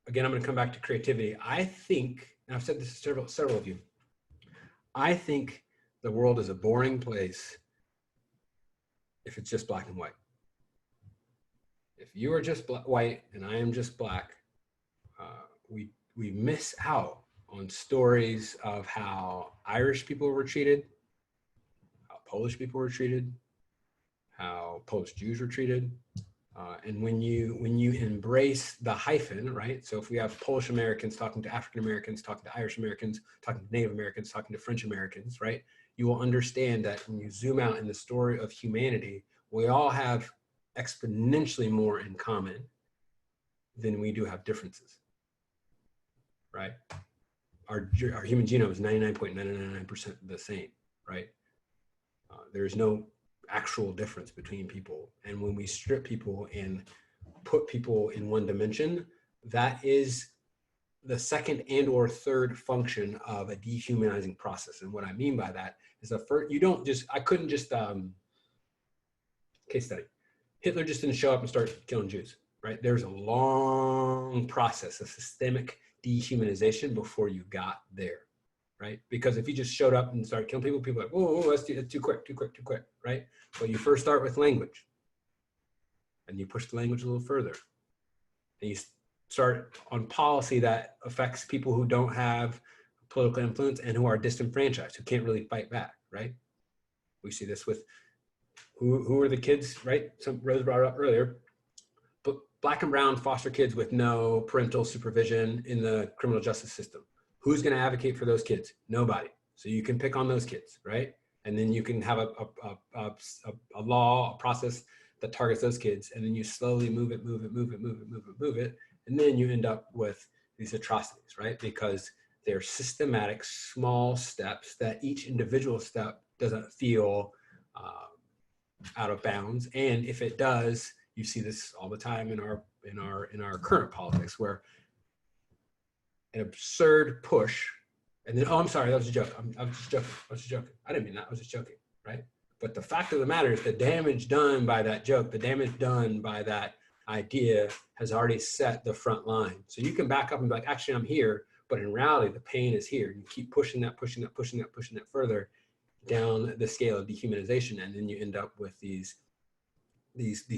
again, I'm going to come back to creativity. I think, and I've said this to several of you, I think the world is a boring place if it's just black and white. If you are just white and I am just black, we miss out on stories of how Irish people were treated, how Polish people were treated, how Polish Jews were treated. And when you embrace the hyphen, right? So if we have Polish Americans talking to African Americans, talking to Irish Americans, talking to Native Americans, talking to French Americans, right? You will understand that when you zoom out in the story of humanity, we all have exponentially more in common than we do have differences, right? Our human genome is 99.999% the same, right? There's no actual difference between people. And when we strip people and put people in one dimension, that is the second and or third function of a dehumanizing process. And what I mean by that is you don't just, I couldn't just, case study. Hitler just didn't show up and start killing Jews, right? There's a long process of systemic dehumanization before you got there, right? Because if you just showed up and started killing people, people are like, whoa, that's too quick, right? But you first start with language, and you push the language a little further, and you start on policy that affects people who don't have political influence and who are disenfranchised, who can't really fight back, right? We see this with who are the kids, right? Some Rose brought it up earlier, but black and brown foster kids with no parental supervision in the criminal justice system. Who's going to advocate for those kids? Nobody. So you can pick on those kids, right? And then you can have a law, a process that targets those kids, and then you slowly move it, and then you end up with these atrocities, right? Because they're systematic, small steps that each individual step doesn't feel out of bounds, and if it does, you see this all the time in our current politics, where an absurd push, and then, oh, I'm sorry, that was a joke. I was just joking. I didn't mean that. I was just joking, right? But the fact of the matter is the damage done by that joke, the damage done by that idea has already set the front line. So you can back up and be like, actually, I'm here, but in reality, the pain is here. You keep pushing that further down the scale of dehumanization, and then you end up with these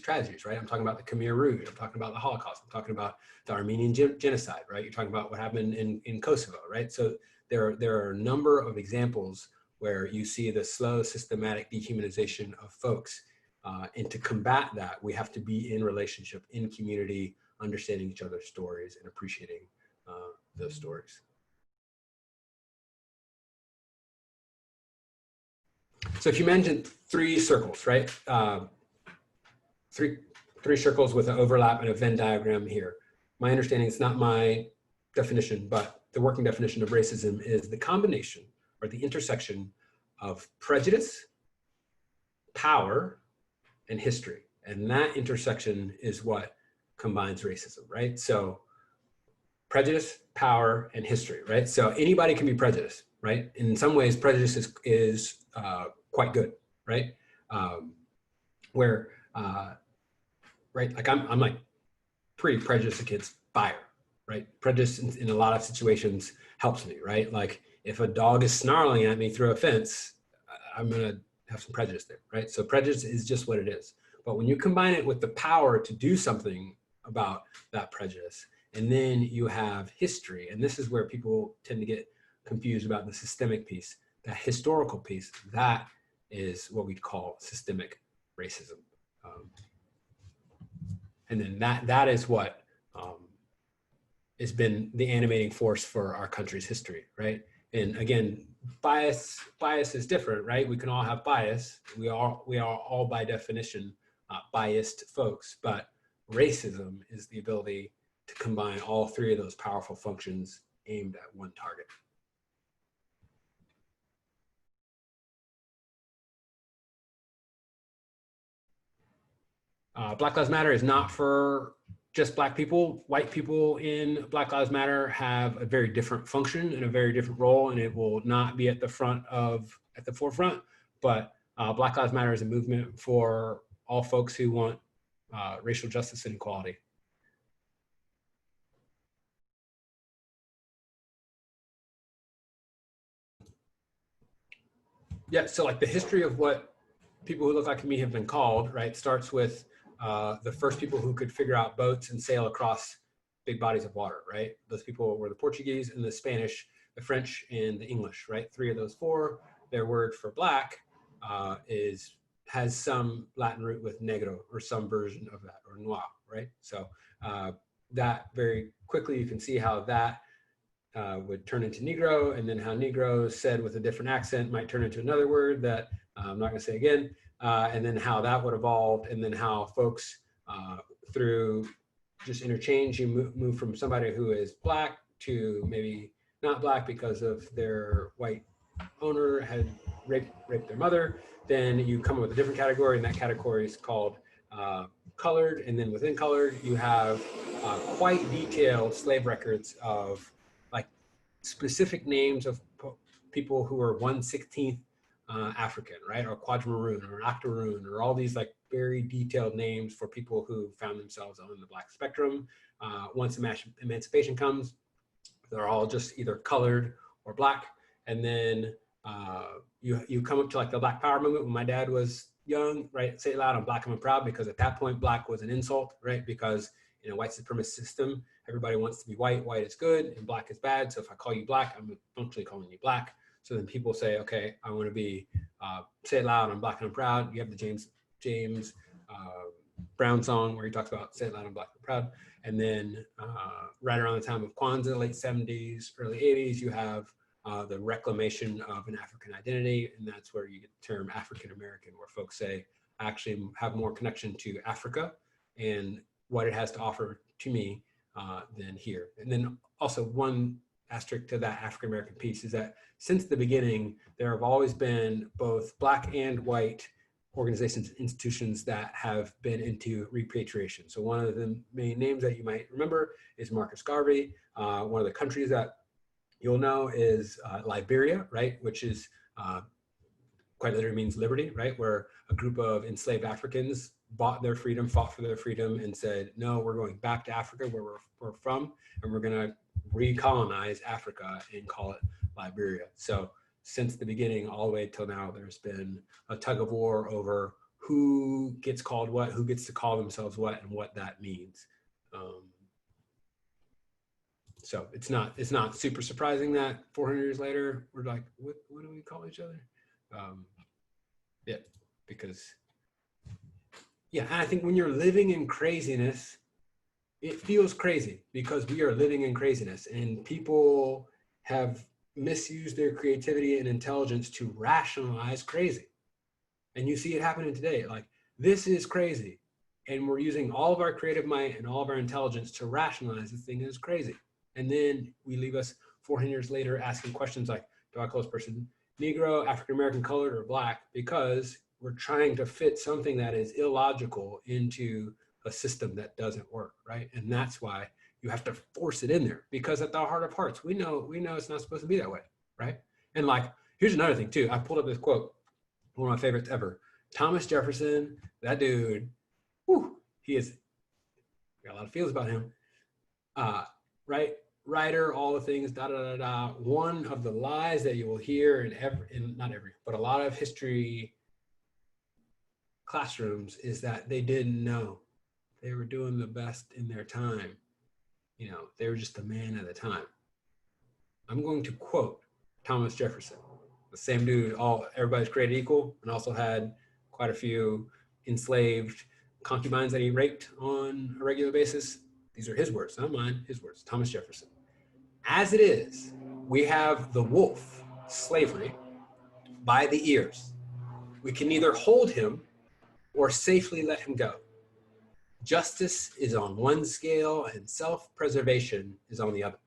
tragedies, right? I'm talking about the Khmer Rouge, I'm talking about the Holocaust, I'm talking about the Armenian genocide, right? You're talking about what happened in Kosovo, right? So there are a number of examples where you see the slow, systematic dehumanization of folks. And to combat that, we have to be in relationship, in community, understanding each other's stories and appreciating those stories. So if you mentioned 3 circles, right? Three circles with an overlap and a Venn diagram here. My understanding, it's not my definition, but the working definition of racism is the combination or the intersection of prejudice, power, and history. And that intersection is what combines racism, right? So prejudice, power, and history, right? So anybody can be prejudiced, right? In some ways, prejudice is quite good, right? Right, like I'm like pretty prejudiced against fire, right? Prejudice in a lot of situations helps me, right? Like if a dog is snarling at me through a fence, I'm gonna have some prejudice there, right? So prejudice is just what it is. But when you combine it with the power to do something about that prejudice, and then you have history, and this is where people tend to get confused about the systemic piece, that historical piece, that is what we call systemic racism. And then that is what has been the animating force for our country's history, right? And again, bias is different, right? We can all have bias. We are all by definition biased folks, but racism is the ability to combine all 3 of those powerful functions aimed at one target. Black Lives Matter is not for just Black people. White people in Black Lives Matter have a very different function and a very different role, and it will not be at the forefront. But Black Lives Matter is a movement for all folks who want racial justice and equality. Yeah, so like the history of what people who look like me have been called, right, starts with the first people who could figure out boats and sail across big bodies of water, right? Those people were the Portuguese and the Spanish, the French and the English, right? Three of those four. Their word for black is has some Latin root with negro or some version of that, or noir, right? So that very quickly you can see how that would turn into Negro, and then how Negro said with a different accent might turn into another word that I'm not going to say again, and then how that would evolve, and then how folks through just interchange, you move from somebody who is black to maybe not black because of their white owner had raped their mother. Then you come up with a different category, and that category is called colored. And then within colored, you have quite detailed slave records of like specific names of people who are 1/16th African, right? Or quadroon or octoroon, or all these like very detailed names for people who found themselves on the black spectrum. Once emancipation comes, they're all just either colored or black. And then you come up to like the Black Power movement when my dad was young, right? Say it loud, I'm black, I'm proud, because at that point, black was an insult, right? Because in a white supremacist system, everybody wants to be white, white is good, and black is bad. So if I call you black, I'm functionally calling you black. So then people say, okay, I want to be, say it loud, I'm black and I'm proud. You have the James Brown song where he talks about say it loud, I'm black and proud. And then right around the time of Kwanzaa, late 70s, early 80s, you have the reclamation of an African identity. And that's where you get the term African American, where folks say, I actually have more connection to Africa and what it has to offer to me than here. And then also one asterisk to that African American piece is that since the beginning, there have always been both black and white organizations, institutions that have been into repatriation. So one of the main names that you might remember is Marcus Garvey. One of the countries that you'll know is Liberia, right? Which is quite literally means liberty, right? Where a group of enslaved Africans bought their freedom, fought for their freedom, and said, no, we're going back to Africa where we're from, and we're gonna recolonize Africa and call it Liberia. So since the beginning all the way till now, there's been a tug of war over who gets called what, who gets to call themselves what, and what that means. So it's not super surprising that 400 years later, we're like, what do we call each other? Yeah, because, yeah, and I think when you're living in craziness, it feels crazy because we are living in craziness, and people have misused their creativity and intelligence to rationalize crazy. And you see it happening today. Like, this is crazy. And we're using all of our creative might and all of our intelligence to rationalize this thing as crazy. And then we leave us 400 years later asking questions like, do I call this person Negro, African-American, colored, or black? Because we're trying to fit something that is illogical into a system that doesn't work, right? And that's why you have to force it in there, because at the heart of hearts, we know it's not supposed to be that way, right? And like, here's another thing too. I pulled up this quote, one of my favorites ever. Thomas Jefferson, that dude, whew, he is, got a lot of feels about him, right? Writer, all the things, da da da da. One of the lies that you will hear in not every, but a lot of history classrooms is that they didn't know. They were doing the best in their time. You know, they were just a man at a time. I'm going to quote Thomas Jefferson, the same dude, everybody's created equal, and also had quite a few enslaved concubines that he raped on a regular basis. These are his words, not mine, his words, Thomas Jefferson. As it is, we have the wolf, slavery, by the ears. We can neither hold him or safely let him go. Justice is on one scale and self-preservation is on the other.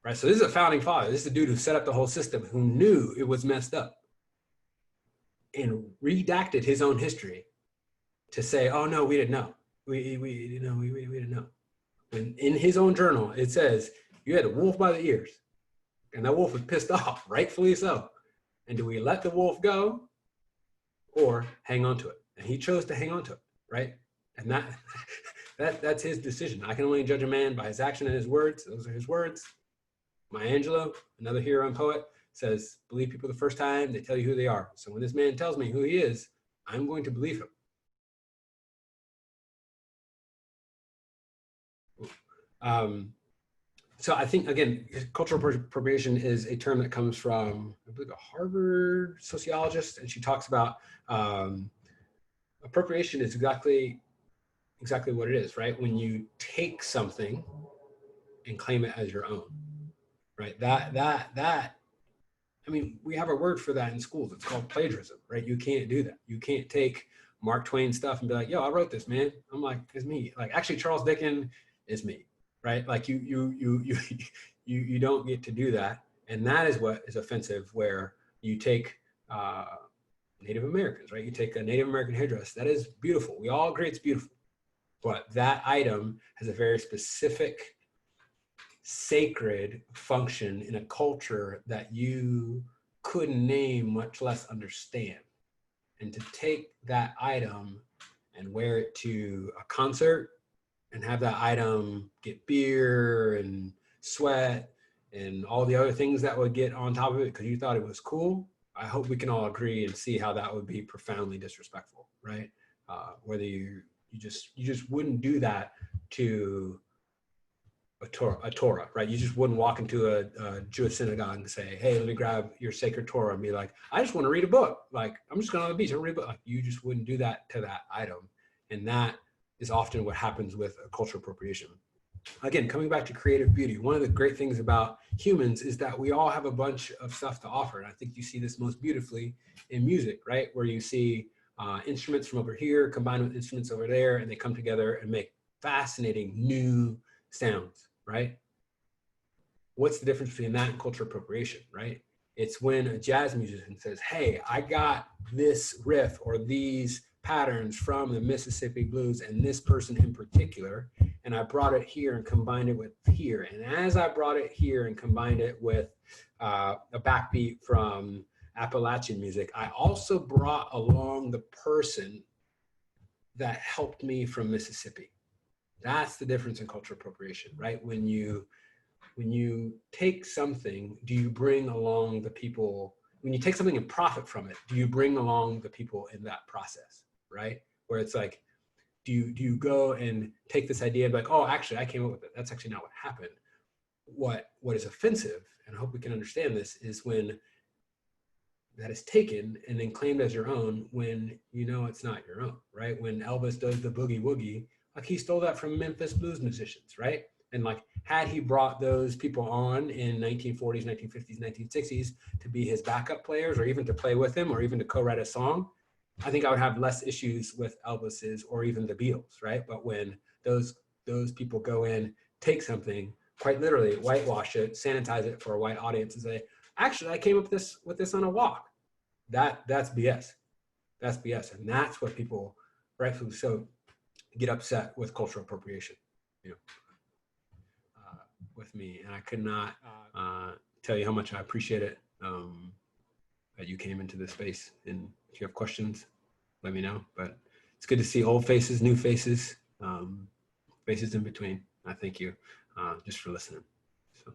Right? So this is a founding father. This is a dude who set up the whole system, who knew it was messed up and redacted his own history to say, oh no, we didn't know. We didn't know. When in his own journal, it says, you had a wolf by the ears, and that wolf was pissed off, rightfully so. And do we let the wolf go or hang on to it? And he chose to hang on to it, right? And that's his decision. I can only judge a man by his action and his words. Those are his words. Maya Angelou, another hero and poet, says, believe people the first time they tell you who they are. So when this man tells me who he is, I'm going to believe him. So I think, again, cultural appropriation is a term that comes from, I believe, a Harvard sociologist, and she talks about appropriation is exactly what it is, right? When you take something and claim it as your own, right? I mean, we have a word for that in schools. It's called plagiarism, right? You can't do that. You can't take Mark Twain stuff and be like, yo, I wrote this, man. I'm like, it's me. Like, actually, Charles Dickens is me, right? Like, you don't get to do that. And that is what is offensive, where you take Native Americans, right? You take a Native American headdress. That is beautiful. We all agree it's beautiful. But that item has a very specific sacred function in a culture that you couldn't name, much less understand. And to take that item and wear it to a concert and have that item get beer and sweat and all the other things that would get on top of it because you thought it was cool, I hope we can all agree and see how that would be profoundly disrespectful, right? Whether you just wouldn't do that to a Torah, right? You just wouldn't walk into a Jewish synagogue and say, hey, let me grab your sacred Torah and be like, I just want to read a book. Like, I'm just going on the beach and read a book. Like, you just wouldn't do that to that item. And that is often what happens with cultural appropriation. Again, coming back to creative beauty, one of the great things about humans is that we all have a bunch of stuff to offer. And I think you see this most beautifully in music, right? Where you see instruments from over here combined with instruments over there, and they come together and make fascinating new sounds, right? What's the difference between that and cultural appropriation, right? It's when a jazz musician says, hey, I got this riff or these patterns from the Mississippi blues and this person in particular, and I brought it here and combined it with here. And as I brought it here and combined it with a backbeat from Appalachian music, I also brought along the person that helped me from Mississippi. That's the difference in cultural appropriation, right? When you take something, do you bring along the people? When you take something and profit from it, do you bring along the people in that process, right? Where it's like, do you go and take this idea and be like, oh, actually, I came up with it. That's actually not what happened. What is offensive, and I hope we can understand this, is when that is taken and then claimed as your own when you know it's not your own, right? When Elvis does the boogie woogie, like he stole that from Memphis blues musicians, right? And like, had he brought those people on in 1940s, 1950s, 1960s to be his backup players, or even to play with him, or even to co-write a song, I think I would have less issues with Elvis's or even the Beatles, right? But when those people go in, take something, quite literally whitewash it, sanitize it for a white audience, and say, actually, I came up with this on a walk. That's BS. That's BS, and that's what people, rightfully so, get upset with cultural appropriation, with me. And I could not tell you how much I appreciate it that you came into this space. And if you have questions, let me know. But it's good to see old faces, new faces, faces in between. I thank you just for listening. So.